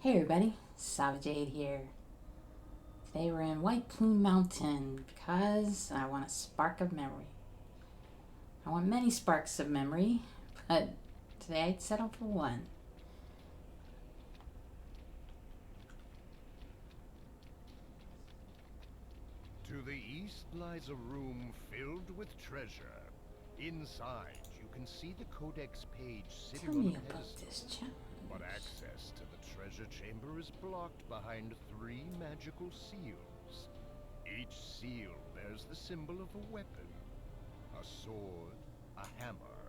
Hey everybody, Sahba here. Today we're in White Plume Mountain because I want a spark of memory. I want many sparks of memory, but today I'd settle for one. To the east lies a room filled with treasure. Inside, you can see the codex page sitting Tell on me a about pedestal. this challenge. But access to the treasure chamber is blocked behind 3 magical seals. Each seal bears the symbol of a weapon. A sword, a hammer,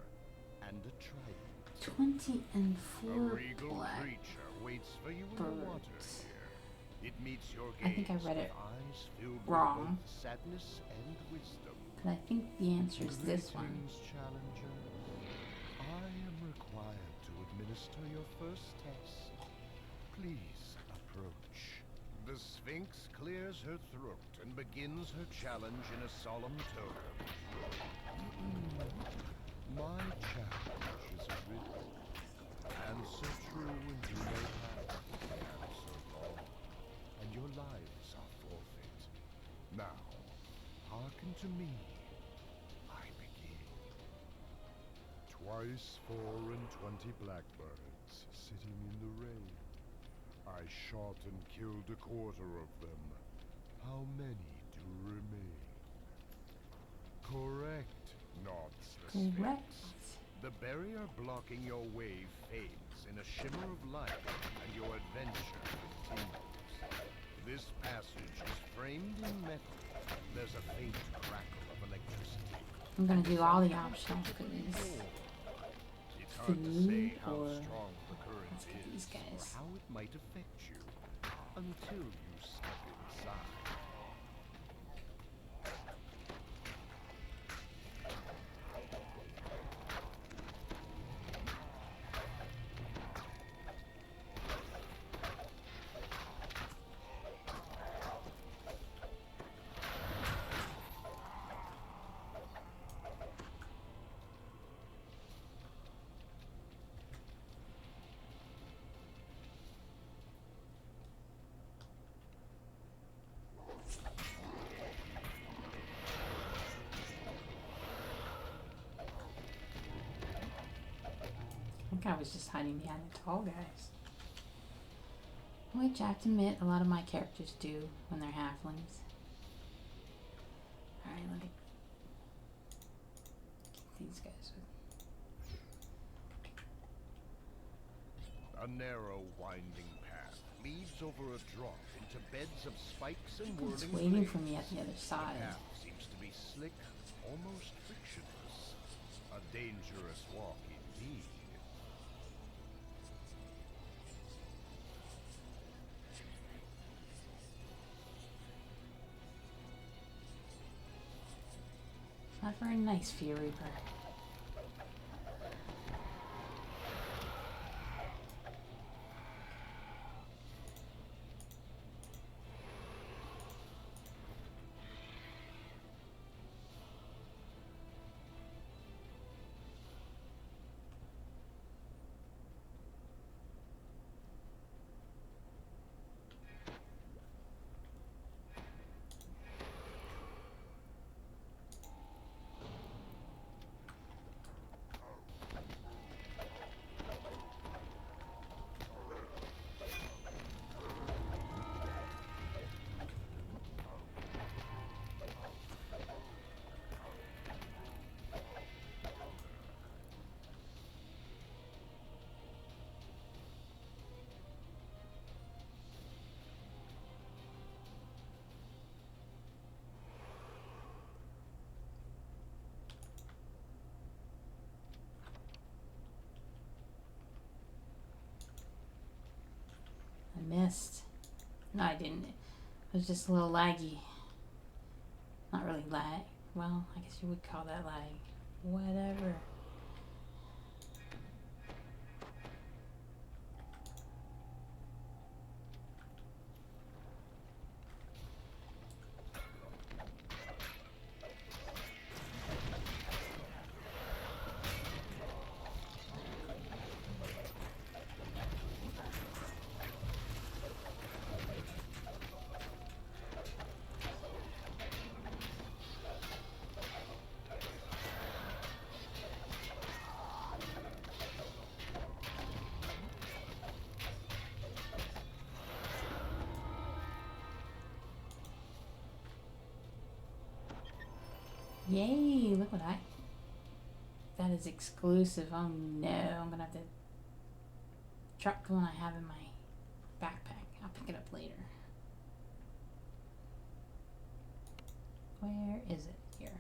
and a trident. 24 A regal black creature waits for you in the water birds. here. It meets your I gaze think I read it with eyes filled wrong. with both sadness and wisdom. But I think the answer is this one. Greetings, challenger. I am required to administer your first test. Please approach. The Sphinx clears her throat and begins her challenge in a solemn tone. My challenge is a riddle. Answer true and you may pass. Answer wrong, and your lives are forfeit. Now, hearken to me. I begin. Twice 4 and 20 blackbirds sitting in the rain. I shot and killed a quarter of them. How many do remain? Correct, nods the Correct. Sphinx. The barrier blocking your way fades in a shimmer of light, and your adventure continues. This passage is framed in metal. There's a faint crackle of electricity. I'm gonna do all the optional goodies. It's hard to say how Or strong the current let's get these is, guys. or how it might affect you, until you step inside. I think I was just hiding behind the tall guys. Which I have to admit, a lot of my characters do when they're halflings. Alright, let me get these guys with. A narrow, winding path leads over a drop into beds of spikes and whirling It's waiting for flames. me at the other The side. path seems to be slick, almost frictionless. A dangerous walk indeed. Not very nice for you, Reaper. I missed. No, I didn't. It was just a little laggy. Not really lag. Well, I guess you would call that lag. Whatever. Yay, look what I... That is exclusive. Oh no, I'm gonna have to drop the one I have in my backpack. I'll pick it up later. Where is it? Here.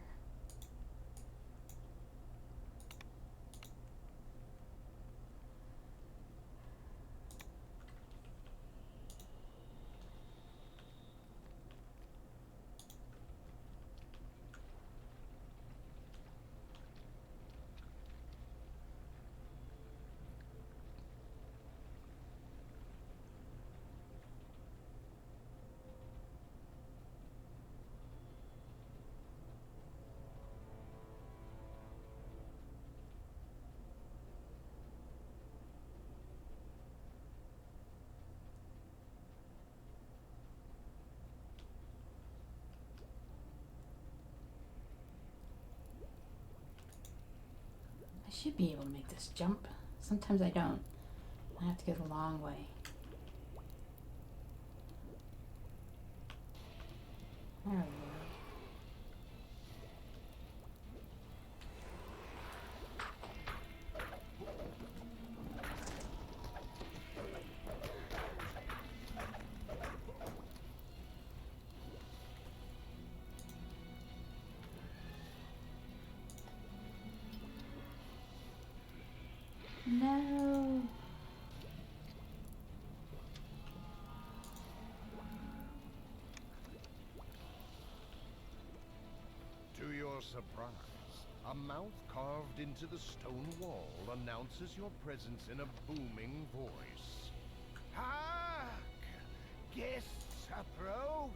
I should be able to make this jump. Sometimes I don't. I have to go the long way. There we go. No. To your surprise, a mouth carved into the stone wall announces your presence in a booming voice. Hark! Guests approach!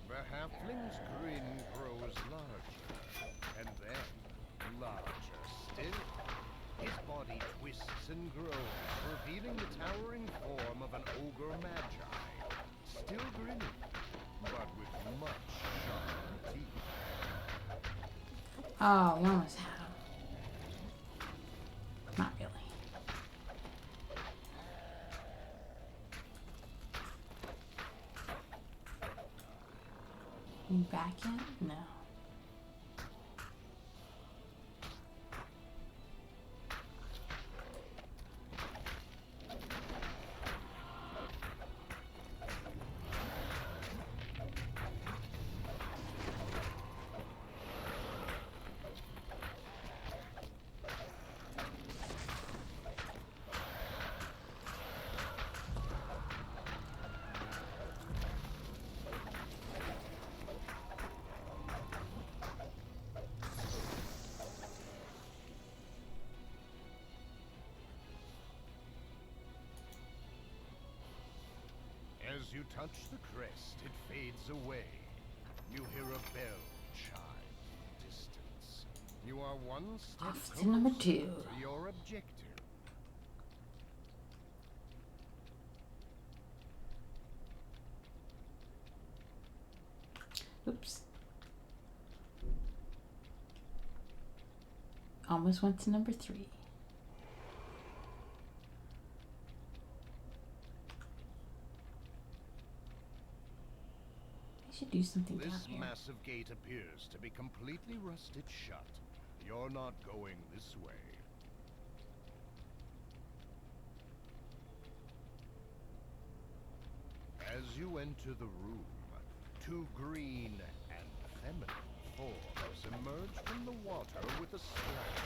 The halfling's grin grows larger, and then larger still. His body twists and grows, revealing the towering form of an ogre magi. Still grinning, but with much sharper teeth. Oh, we almost had him. Not really. You back in? No. As you touch the crest, it fades away. You hear a bell chime in the distance. You are one step Off to closer number 2. to your objective. Oops. Almost went to number 3. I should do something down This here. massive gate appears to be completely rusted shut. You're not going this way. As you enter the room, 2 green and feminine forms emerge from the water with a splash.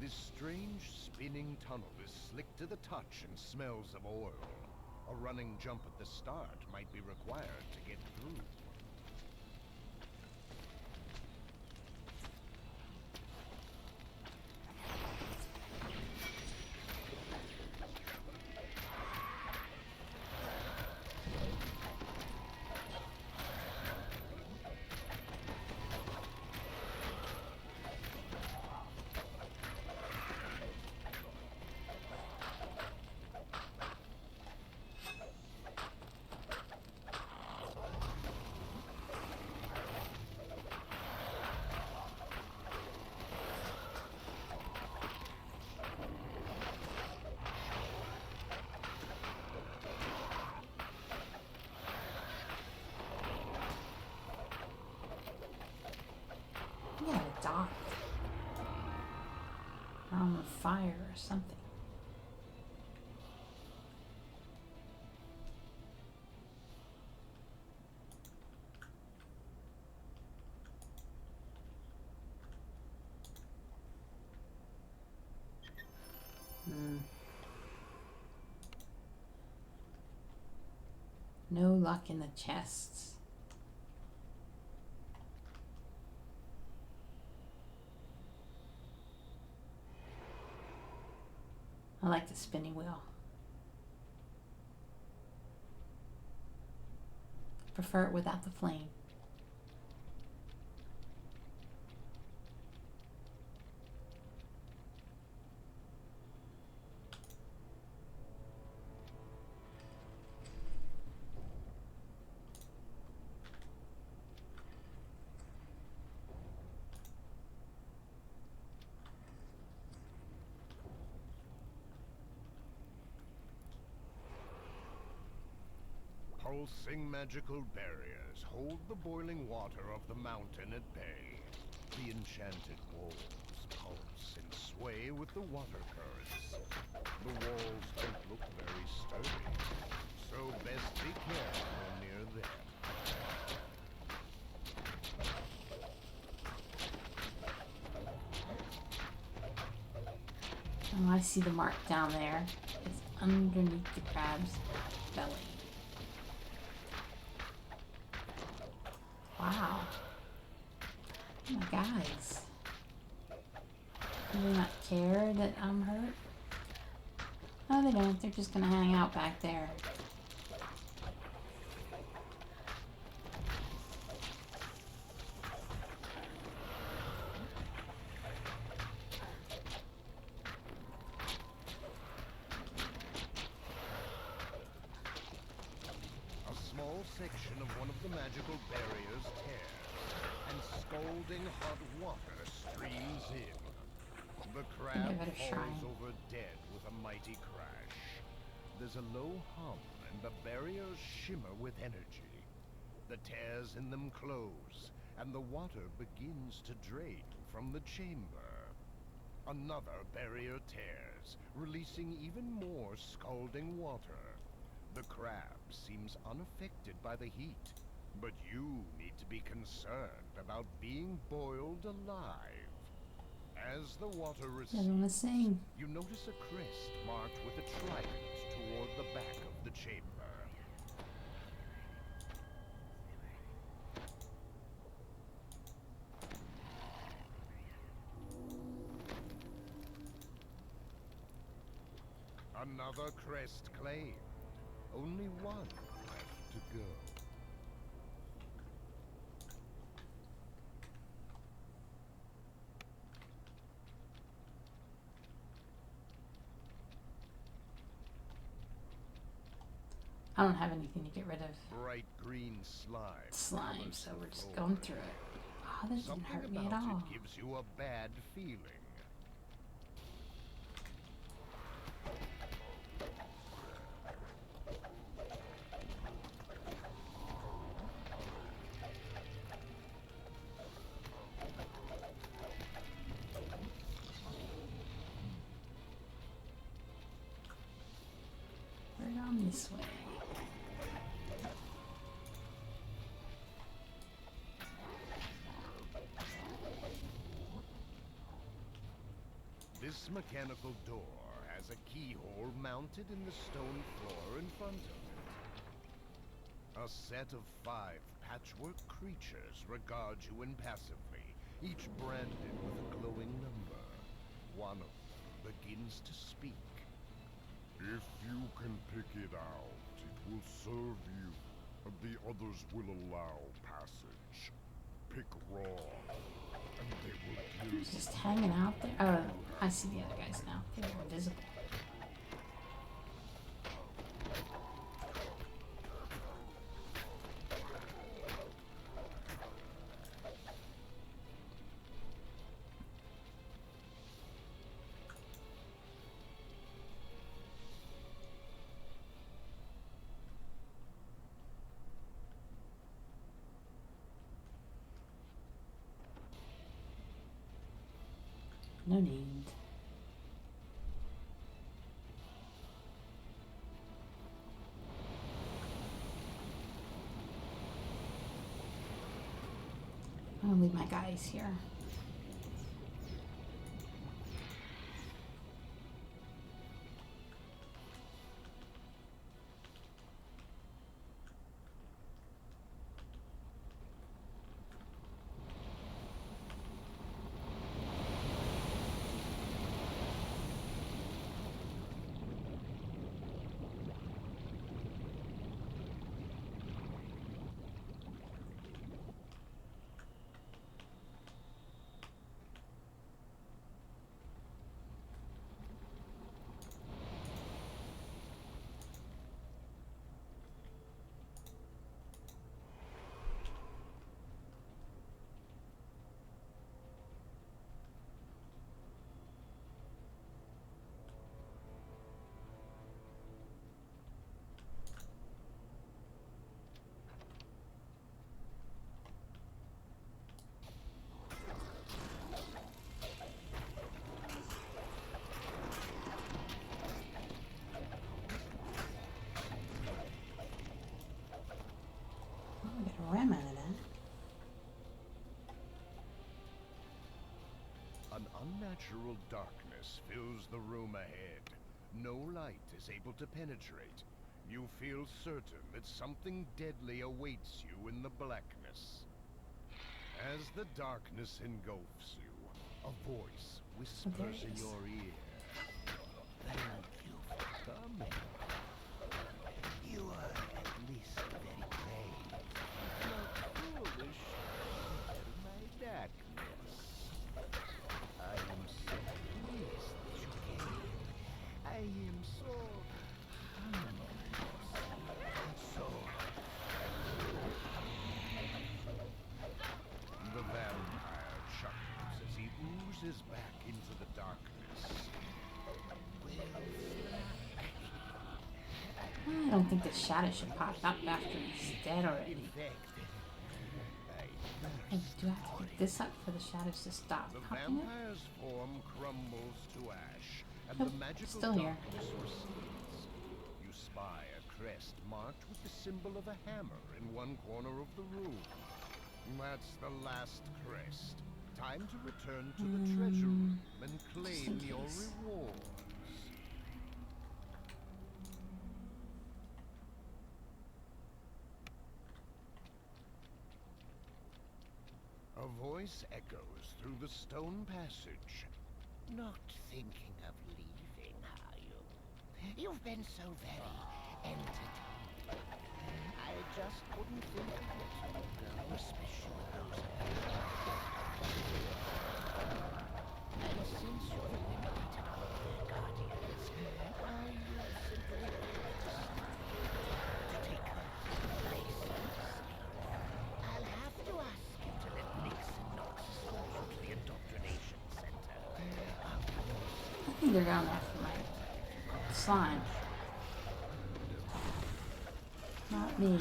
This strange spinning tunnel is slick to the touch and smells of oil. A running jump at the start might be required to get through. I gotta dock. Or on the fire or something. No luck in the chests. I like the spinning wheel. Prefer it without the flame. Pulsing magical barriers hold the boiling water of the mountain at bay. The enchanted walls pulse and sway with the water currents. The walls don't look very sturdy, so best be careful near them. Oh, I see the mark down there. It's underneath the crab's belly. Wow. Oh my guys. Do they not care that I'm hurt? No, they don't. They're just gonna hang out back there. A small section of one of the magical barriers tears, and scalding hot water streams in. The crab Give it a falls shrine. over dead with a mighty crash. There's a low hum, and the barriers shimmer with energy. The tears in them close, and the water begins to drain from the chamber. Another barrier tears, releasing even more scalding water. The crab seems unaffected by the heat, but you need to be concerned about being boiled alive. As the water Doesn't wanna recedes, sing. you notice a crest marked with a trident toward the back of the chamber. Another crest claimed. Only one left to go. I don't have anything to get rid of Bright green slime. slime, covers so the we're just floor. going through it. Oh, this didn't Something hurt me at about all. it gives you a bad feeling. We're going this way. This mechanical door has has a keyhole mounted in the stone floor in front of it. A set of 5 patchwork creatures regard you impassively, each branded with a glowing number. One of them begins to speak. If you can pick it out, it will serve you. The others will allow passage. Pick raw, and they will kill He's just hanging out there. Oh, I see the other guys now. They're invisible. No need. I'm gonna leave my guys here. I got a ram out of that. An unnatural darkness fills the room ahead. No light is able to penetrate. You feel certain that something deadly awaits you in the blackness. As the darkness engulfs you, a voice whispers in your ear. Thank you for coming. You are at least very brave. Not foolish. Enter my darkness. I am so pleased that you came. I am so humble. So the vampire chuckles as he oozes back into the darkness. I don't think the shadow should pop up after he's dead already. In fact, Hey, do I have to pick this up for the shadows to stop the popping up? vampire's form crumbles to ash, and Nope, the magical still here. darkness recedes. You spy a crest marked with the symbol of a hammer in one corner of the room. That's the last crest. Time to return to the treasure room and claim your case. rewards. A voice echoes through the stone passage. Not thinking of leaving, are you? You've been so very entertaining. I just couldn't think of it, especially those and since you're eliminated all their guardians, I simply to take her place. I'll have to ask you to let Nixon Knox escort you to the indoctrination center. I think they're going after my slime. Not me.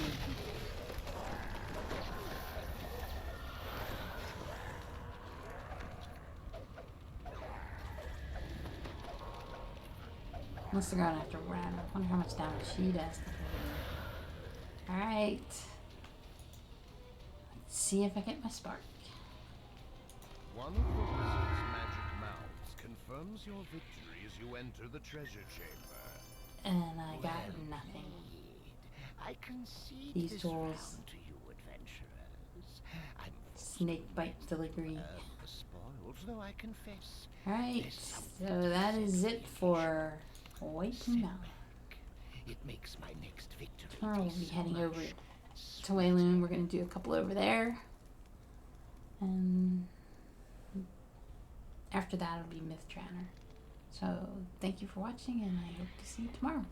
Unless they're going after Red. I wonder how much damage she does. Alright. Let's see if I get my spark. One of the wizard's magic mouths can confirms your victory as you enter the treasure chamber. And I got nothing. I concede These this tools. round to you adventurers. I'm Snake bite filigree. spoiled, though I confess. Alright, so that is it for White Plume Mountain. It makes my next victory. Tomorrow we'll be so heading much over to Wayloon. We're going to do a couple over there. And after that it'll be Myth Tranner. So thank you for watching, and I hope to see you tomorrow.